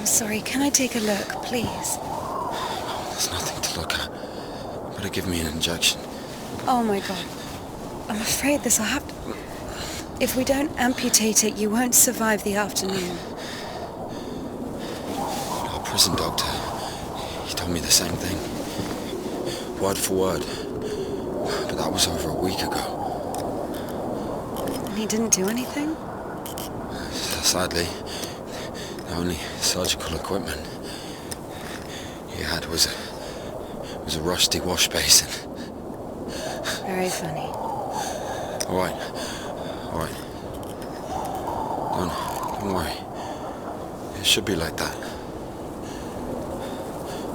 sorry. Can I take a look, please? There's nothing to look at. Better give me an injection. Oh my God. I'm afraid this'll have to... If we don't amputate it, you won't survive the afternoon. Our prison doctor, he told me the same thing. Word for word. But that was over a week ago. And he didn't do anything? Sadly, the only surgical equipment he had was a rusty wash basin. Very funny. All right. Don't worry. It should be like that.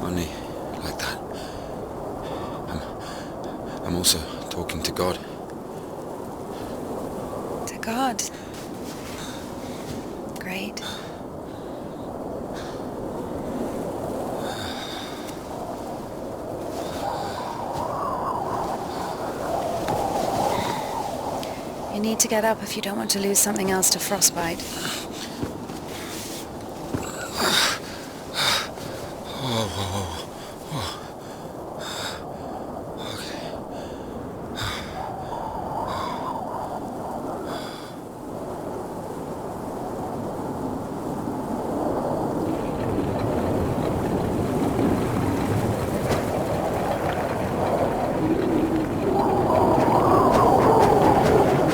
Only like that. I'm also talking to God. To God. Great. You need to get up if you don't want to lose something else to frostbite.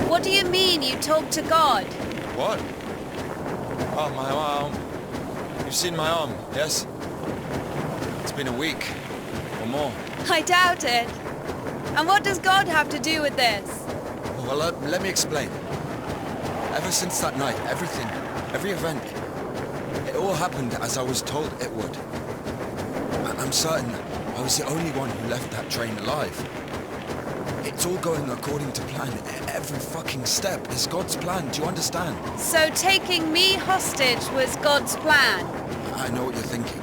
What do you mean you talk to God? What? Oh, my arm. You've seen my arm, yes? It's been a week, or more. I doubt it. And what does God have to do with this? Well, let me explain. Ever since that night, everything, every event, it all happened as I was told it would. I'm certain I was the only one who left that train alive. It's all going according to plan. Every fucking step is God's plan, do you understand? So taking me hostage was God's plan? I know what you're thinking.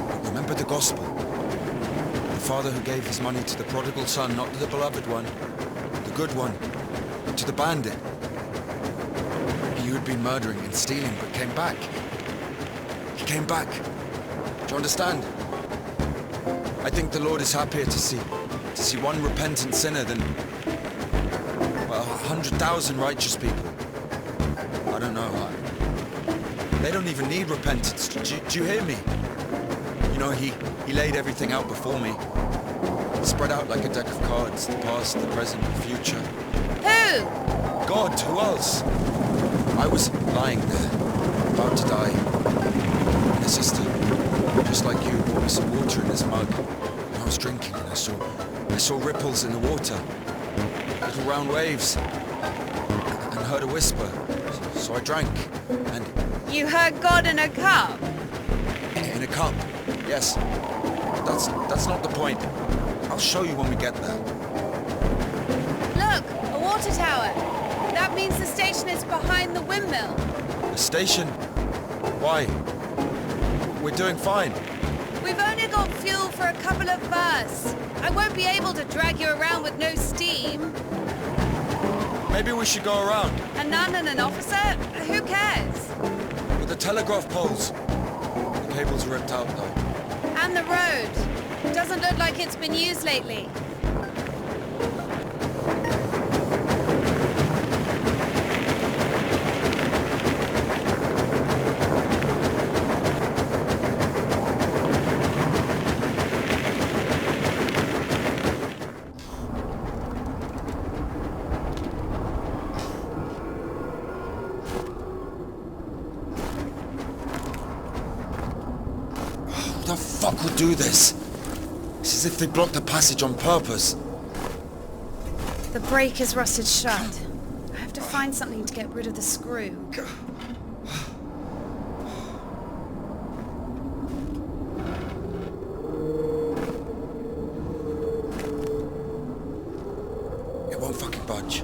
But remember the gospel. The father who gave his money to the prodigal son, not to the beloved one, the good one, to the bandit. He who had been murdering and stealing but came back. He came back. Do you understand? I think the Lord is happier to see one repentant sinner than, well, 100,000 righteous people. I don't know. They don't even need repentance. Do you hear me? You know, he laid everything out before me. Spread out like a deck of cards, the past, the present, the future. Who? God, who else? I was lying there, about to die. And a sister, just like you, brought me some water in this mug. And I was drinking and I saw ripples in the water. Little round waves. And heard a whisper. So I drank. And... You heard God in a cup? In a cup, yes. But that's not the point. I'll show you when we get there. Look, a water tower. That means the station is behind the windmill. The station? Why? We're doing fine. We've only got fuel for a couple of bursts. I won't be able to drag you around with no steam. Maybe we should go around. A nun and an officer? Who cares? With the telegraph poles. The cables are ripped out, though. And the road. Doesn't look like it's been used lately. Who the fuck would do this? It's as if they blocked the passage on purpose. The brake is rusted shut. I have to find something to get rid of the screw. It won't fucking budge.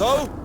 So?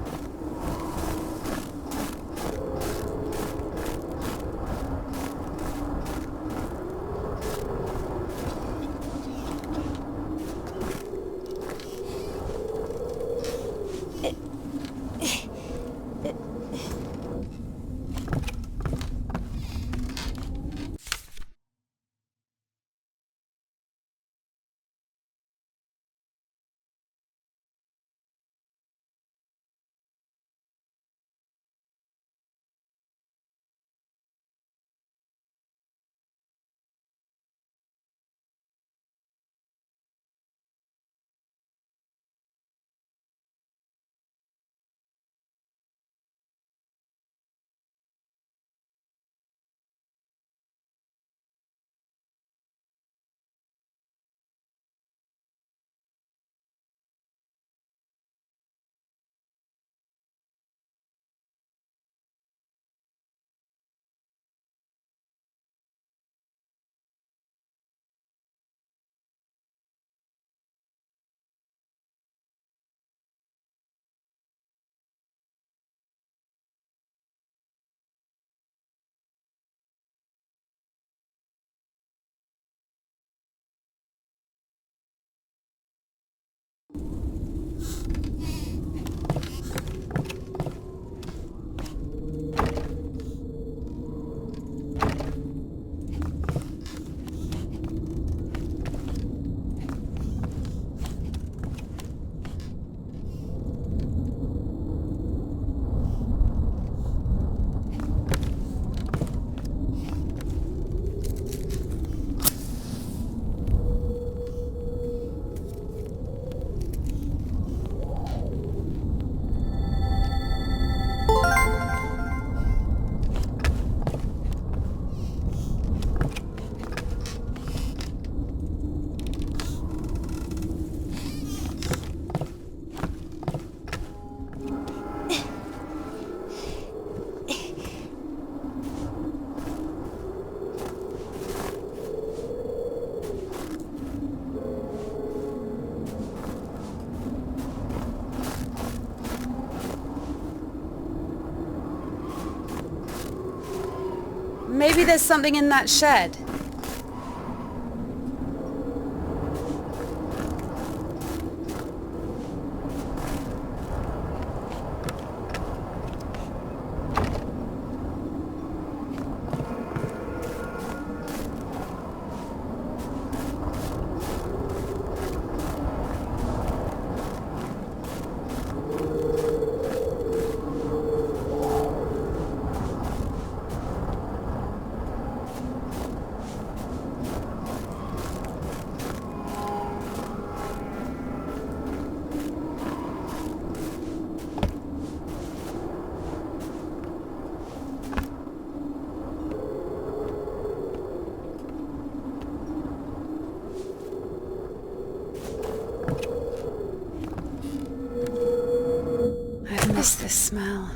Maybe there's something in that shed. I miss this smell.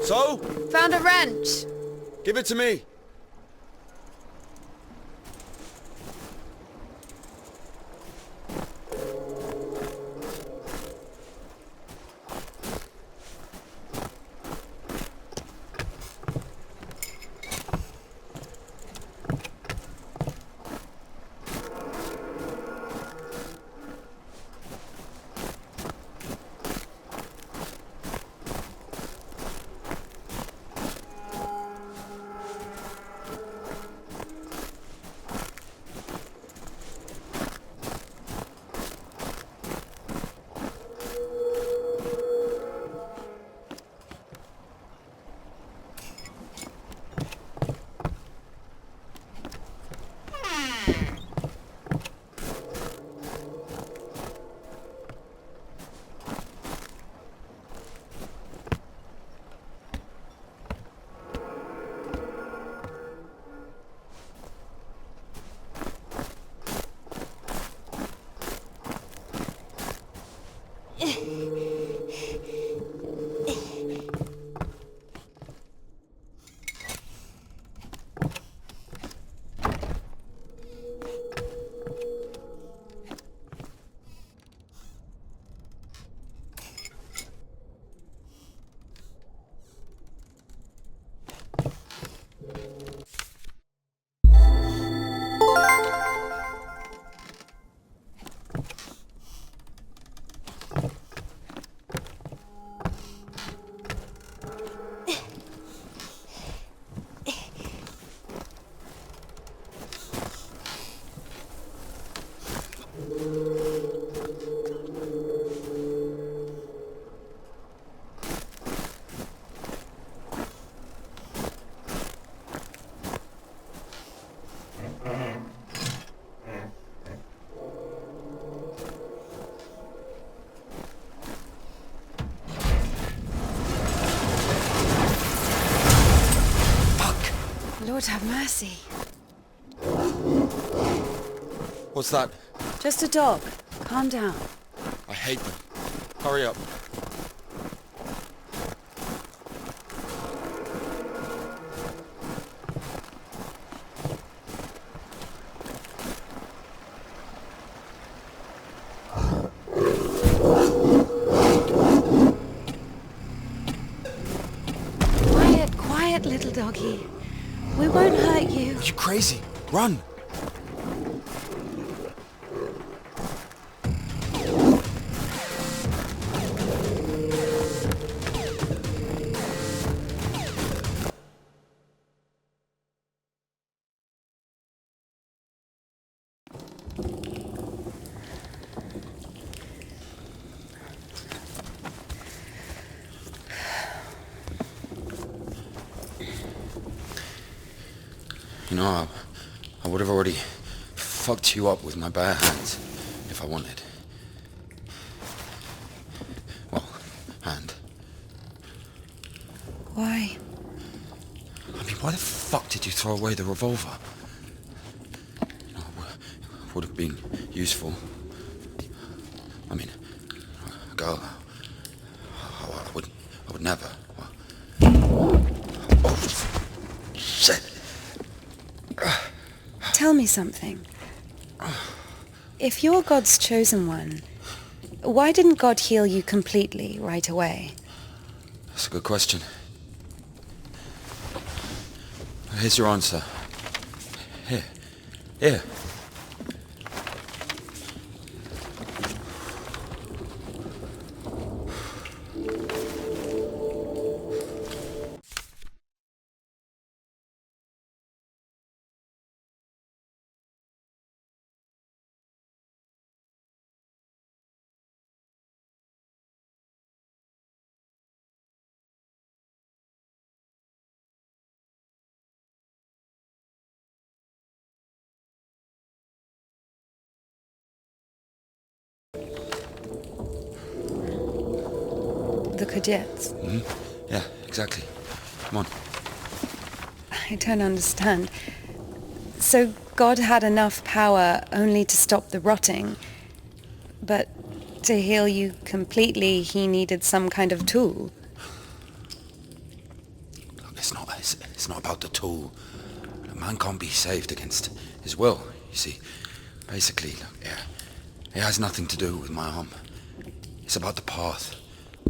So? Found a wrench. Give it to me. Lord have mercy. What's that? Just a dog. Calm down. I hate them. Hurry up. Quiet, quiet, little doggy. We won't hurt you. Are you crazy? Run! You know, I would have already fucked you up with my bare hands if I wanted. Well, hand. Why? I mean, why the fuck did you throw away the revolver? You know, it would have been useful. I mean, a girl, I would never. Oh, shit. Tell me something. If you're God's chosen one, why didn't God heal you completely right away? That's a good question. Here's your answer. Here. The Cadets. Yeah, exactly. Come on. I don't understand. So God had enough power only to stop the rotting, but to heal you completely, he needed some kind of tool. It's not about the tool. A man can't be saved against his will, you see. Basically, look, it has nothing to do with my arm. It's about the path.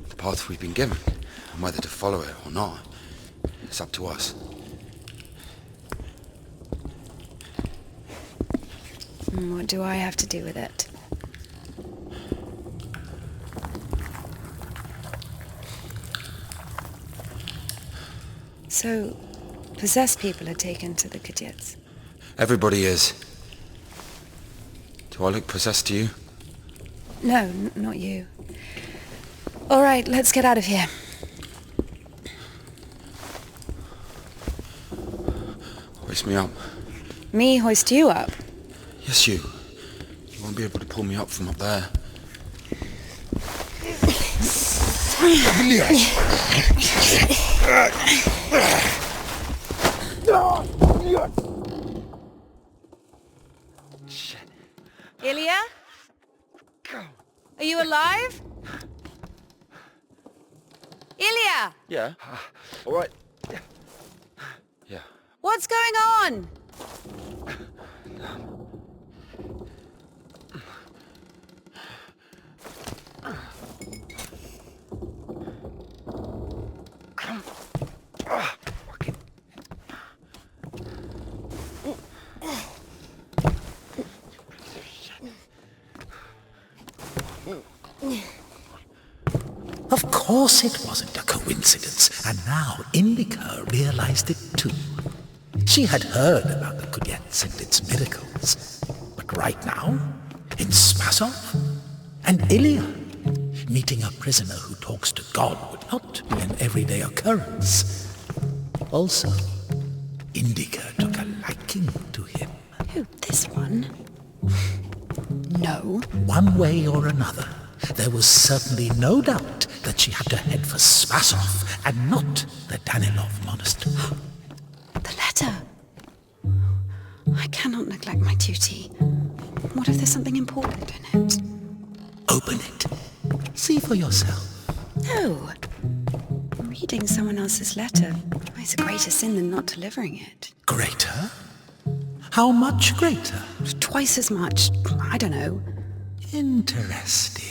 The path we've been given. And whether to follow it or not, it's up to us. What do I have to do with it? So, possessed people are taken to the Kajets? Everybody is. Do I look possessed to you? No, not you. All right, let's get out of here. Hoist me up. Me hoist you up? Yes, you. You won't be able to pull me up from up there. Ilya? Are you alive? Ilya! Yeah. All right. Yeah. What's going on? Of course it wasn't a coincidence, and now Indika realized it too. She had heard about the Kuyets and its miracles, but right now, in Spasov, and Ilya, meeting a prisoner who talks to God would not be an everyday occurrence. Also, Indika took a liking to him. Who, this one? No. One way or another, there was certainly no doubt that she had to head for Spasov and not the Danilov monastery. The letter. I cannot neglect my duty. What if there's something important in it? Open it. See for yourself. No. Reading someone else's letter is a greater sin than not delivering it. Greater? How much greater? Twice as much. I don't know. Interesting.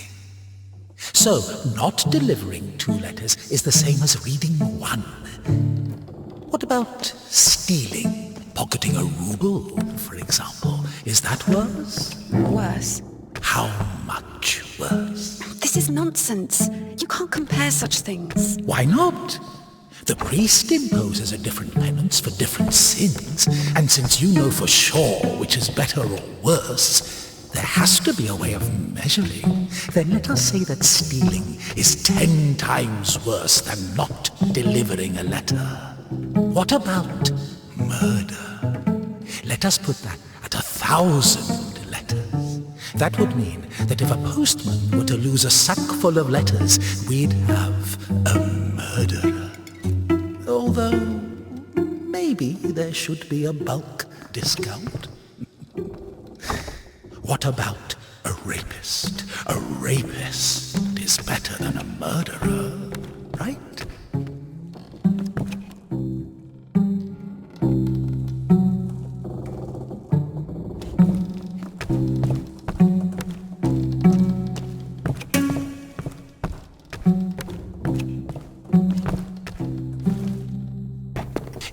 So, not delivering 2 letters is the same as reading 1. What about stealing? Pocketing a ruble, for example. Is that worse? Worse. How much worse? This is nonsense. You can't compare such things. Why not? The priest imposes a different penance for different sins, and since you know for sure which is better or worse, there has to be a way of measuring. Then let us say that stealing is 10 times worse than not delivering a letter. What about murder? Let us put that at 1,000 letters. That would mean that if a postman were to lose a sack full of letters, we'd have a murderer. Although, maybe there should be a bulk discount. What about a rapist? A rapist is better than a murderer, right?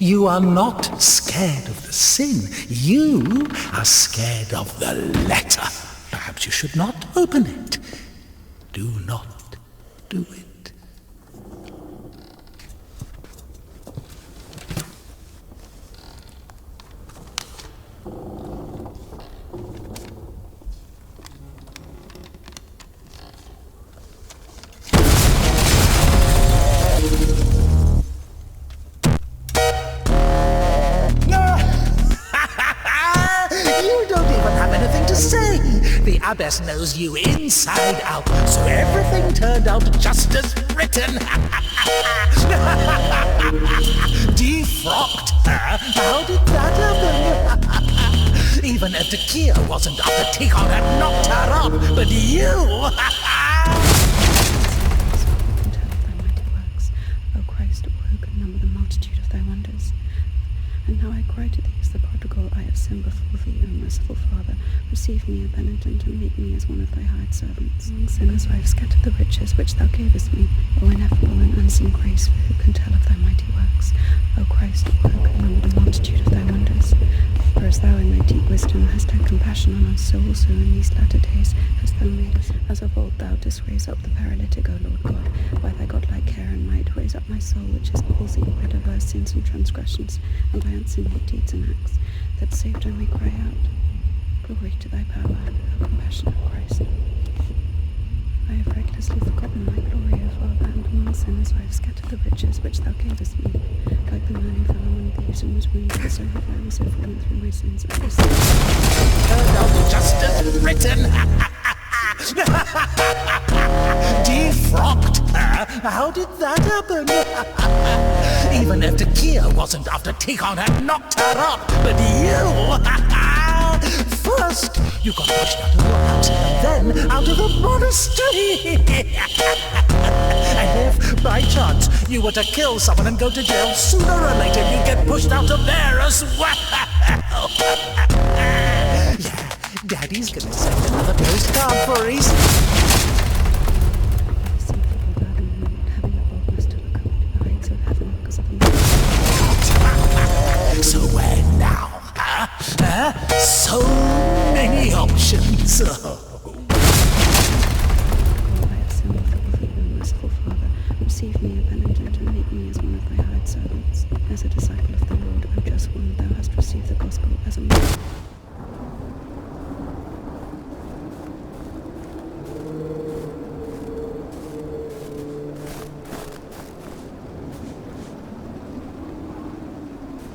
You are not scared of the sin. You are scared of the letter. Perhaps you should not open it. Do not do it. The abbess knows you inside out, so everything turned out just as written. Defrocked her? How did that happen? Even Indika wasn't up to Tikhon and knocked her up, but you... O Christ, O who could number the multitude of thy wonders, And now I cry to thee as the prodigal, I have sinned before thee, O merciful Father. Receive me, a penitent, and make me as one of thy hired servants. Among sinners I have scattered the riches which thou gavest me, O ineffable and unseen grace, for who can tell of thy mighty works? O Christ, who can number the multitude of thy wonders? For as thou in thy deep wisdom hast had compassion on us, so also in these latter days hast thou made us. As of old thou didst raise up the paralytic, O Lord God, by thy godlike care and might, raise up my soul, which is palsied by diverse sins and transgressions, and by unsinful deeds and acts, that saved I may cry out, glory to thy power, O compassionate Christ. I have recklessly forgotten thy glory, O Father, and among sinners I have scattered the riches which thou gavest me. Like the man who fell among thieves and was wounded, so have I also fallen through my sins and my sins. Turned out just as written. Defrocked her? How did that happen? Even if Takia wasn't after Tikon had knocked her up, but you... First, you got pushed out of your house, and then out of the monastery. And if, by chance, you were to kill someone and go to jail, sooner or later you'd get pushed out of there as well. Yeah, Daddy's gonna send another postcard for Easter. Sinful burden, not having a boldness to look up into the heights of heaven because of the So where now, huh? So many options. I have sinned before thee, O merciful Father. Receive me, a penitent, and make me as one of thy hired servants. As a disciple of the Lord, O just one, thou hast received the gospel as a man.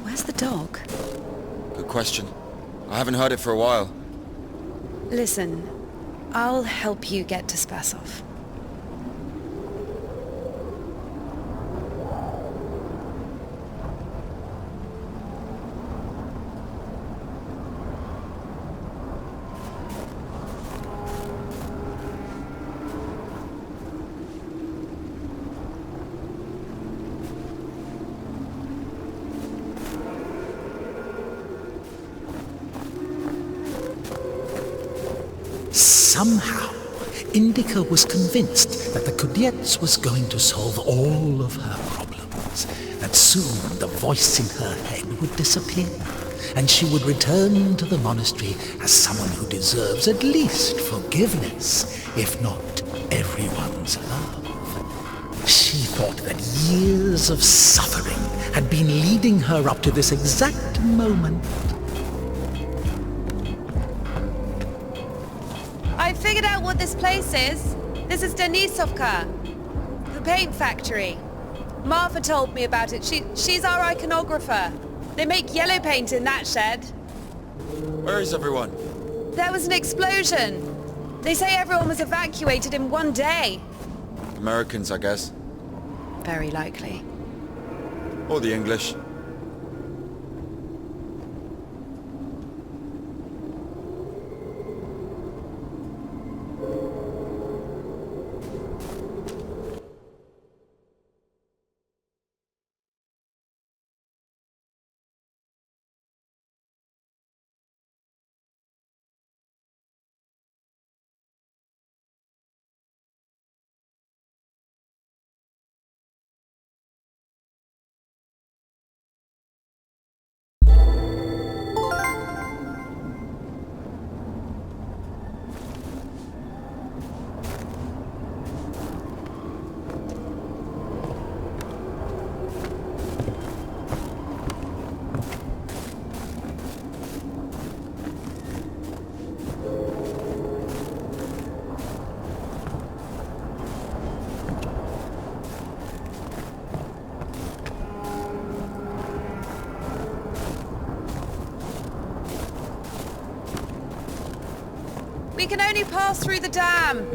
Where's the dog? Good question. I haven't heard it for a while. Listen, I'll help you get to Spasov. Somehow, Indika was convinced that the Kudets was going to solve all of her problems, that soon the voice in her head would disappear, and she would return to the monastery as someone who deserves at least forgiveness, if not everyone's love. She thought that years of suffering had been leading her up to this exact moment. I figured out what this place is. This is Denisovka, the paint factory. Martha told me about it. She's our iconographer. They make yellow paint in that shed. Where is everyone? There was an explosion. They say everyone was evacuated in one day. Americans, I guess. Very likely. Or the English. We can only pass through the dam.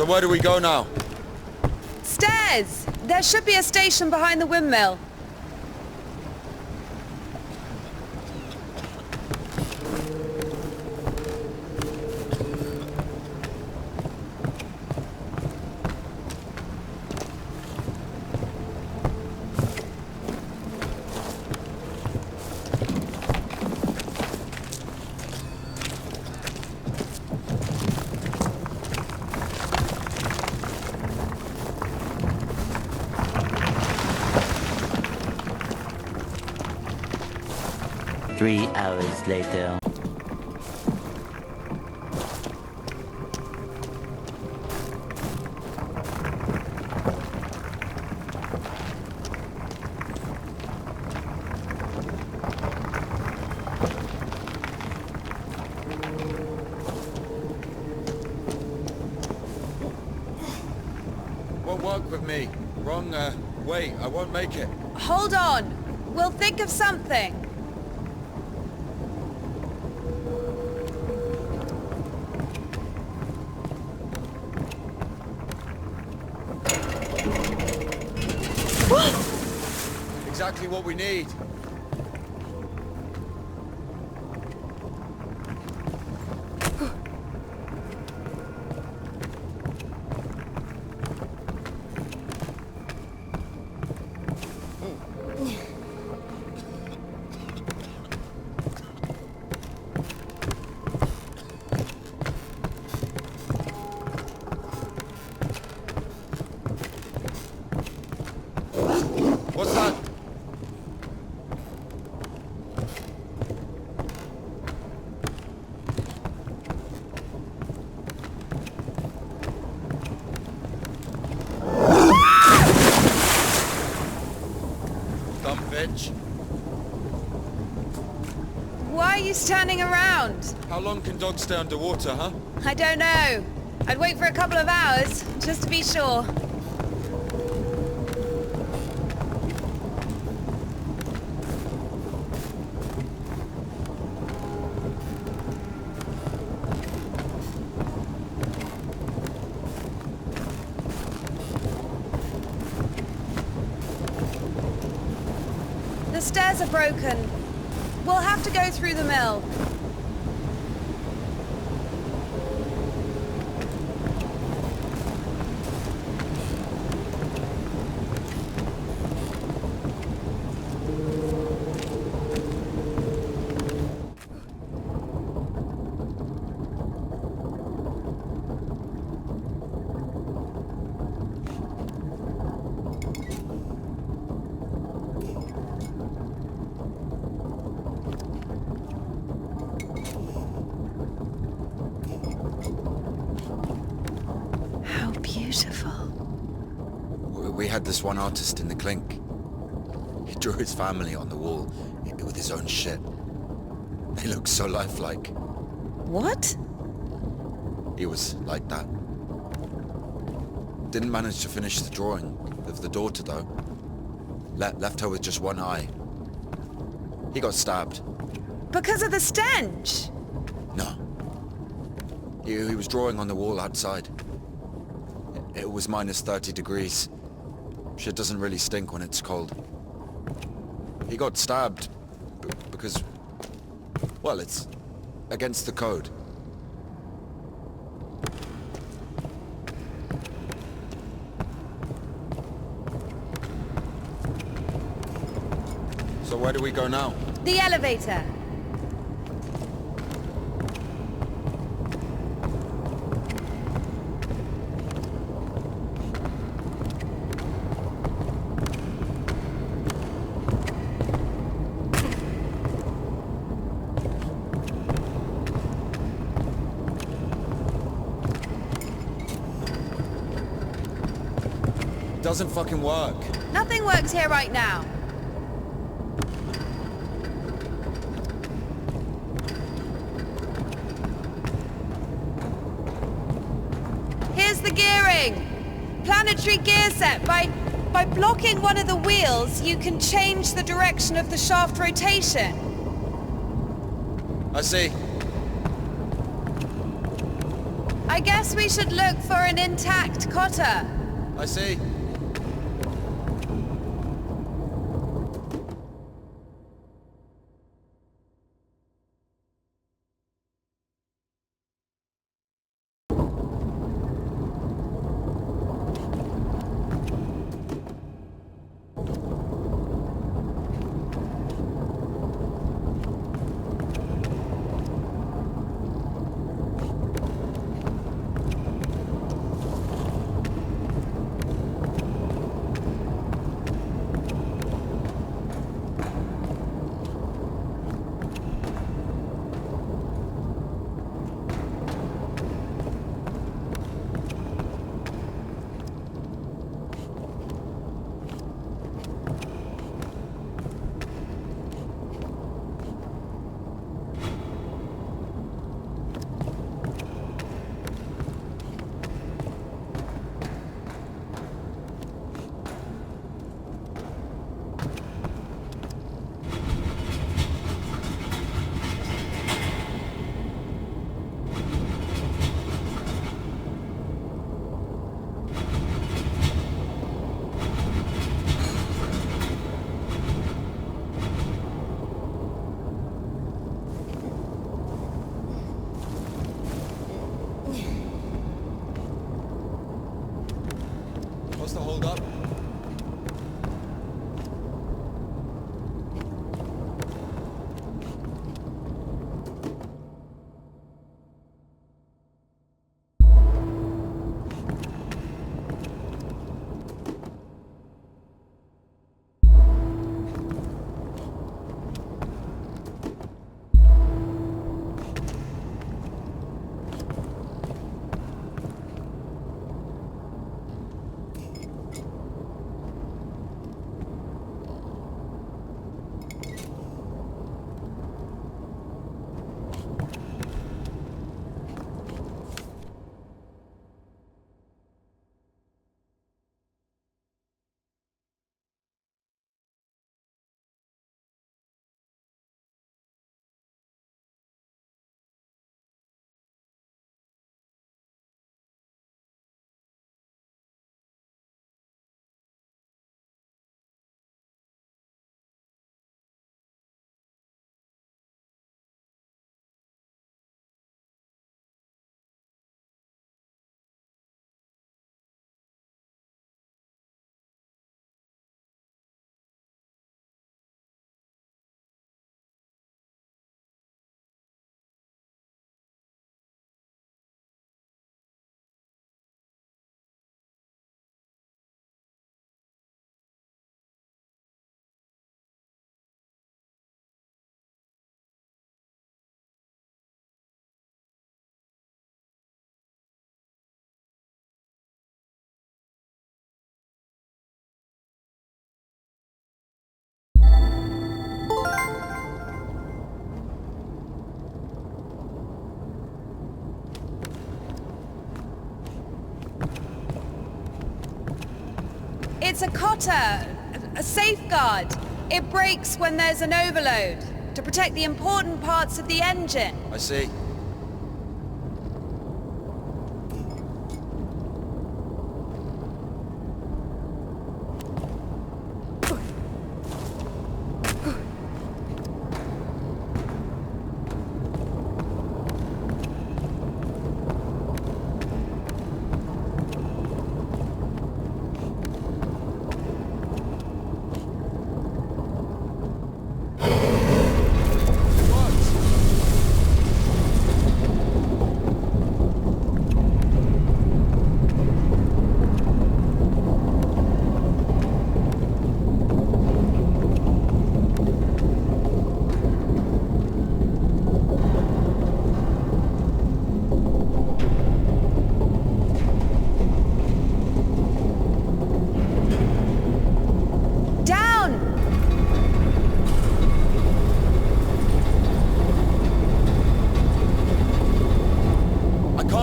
So where do we go now? Stairs! There should be a station behind the windmill. Three hours later. Won't work with me. Wrong, way. I won't make it. Hold on. We'll think of something. Exactly what we need. What's that? Dumb bitch. Why are you standing around? How long can dogs stay underwater, huh? I don't know. I'd wait for a couple of hours, just to be sure. The stairs are broken. We'll have to go through the mill. How beautiful. We had this one artist in the clink. He drew his family on the wall with his own shit. They look so lifelike. What? He was like that. Didn't manage to finish the drawing of the daughter, though. Left her with just one eye. He got stabbed. Because of the stench? No. He was drawing on the wall outside. It was minus 30 degrees. Shit doesn't really stink when it's cold. He got stabbed because, well, it's against the code. So where do we go now? The elevator. Doesn't fucking work. Nothing works here right now. Here's the gearing. Planetary gear set. By blocking one of the wheels, you can change the direction of the shaft rotation. I see. I guess we should look for an intact cotter. I see. What's the hold up? It's a cotter, a safeguard. It breaks when there's an overload, to protect the important parts of the engine. I see.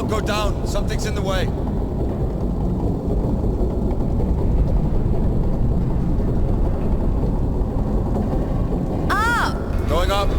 Go down. Something's in the way. Up! Going up.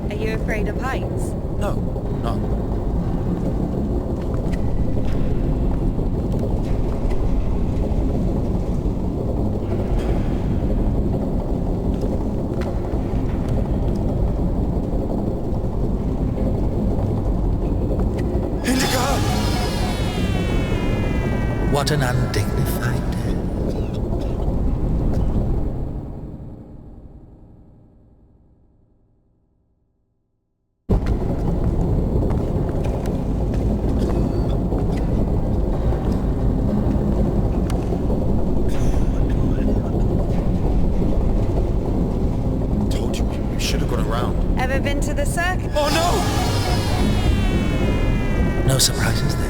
Are you afraid of heights? No, no. What an undignified death. Told you, you should have gone around. Ever been to the circus? Oh no! No surprises there.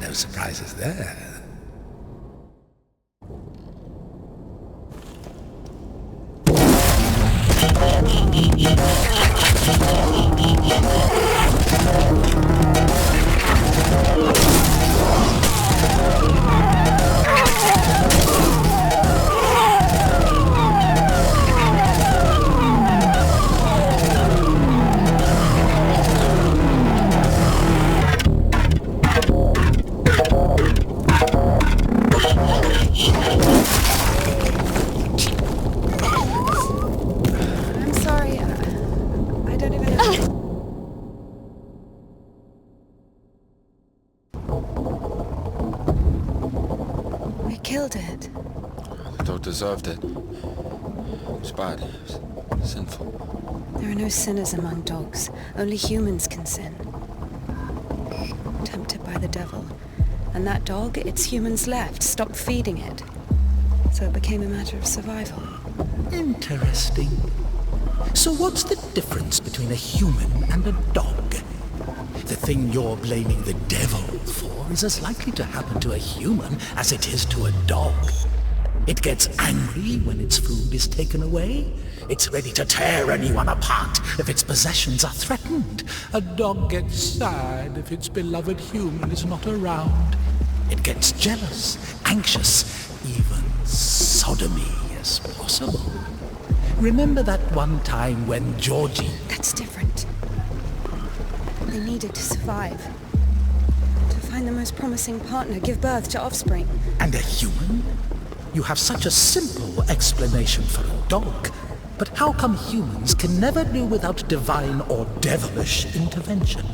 No surprises there. I'm sorry. I don't even... We killed it. The dog deserved it. It was bad. It was sinful. There are no sinners among dogs. Only humans can sin. Tempted by the devil. And that dog, its humans left, stopped feeding it. So it became a matter of survival. Interesting. So what's the difference between a human and a dog? The thing you're blaming the devil for is as likely to happen to a human as it is to a dog. It gets angry when its food is taken away. It's ready to tear anyone apart if its possessions are threatened. A dog gets sad if its beloved human is not around. It gets jealous, anxious, even sodomy is possible. Remember that one time when Georgie... That's different. They needed to survive. To find the most promising partner, give birth to offspring. And a human? You have such a simple explanation for a dog. But how come humans can never do without divine or devilish intervention?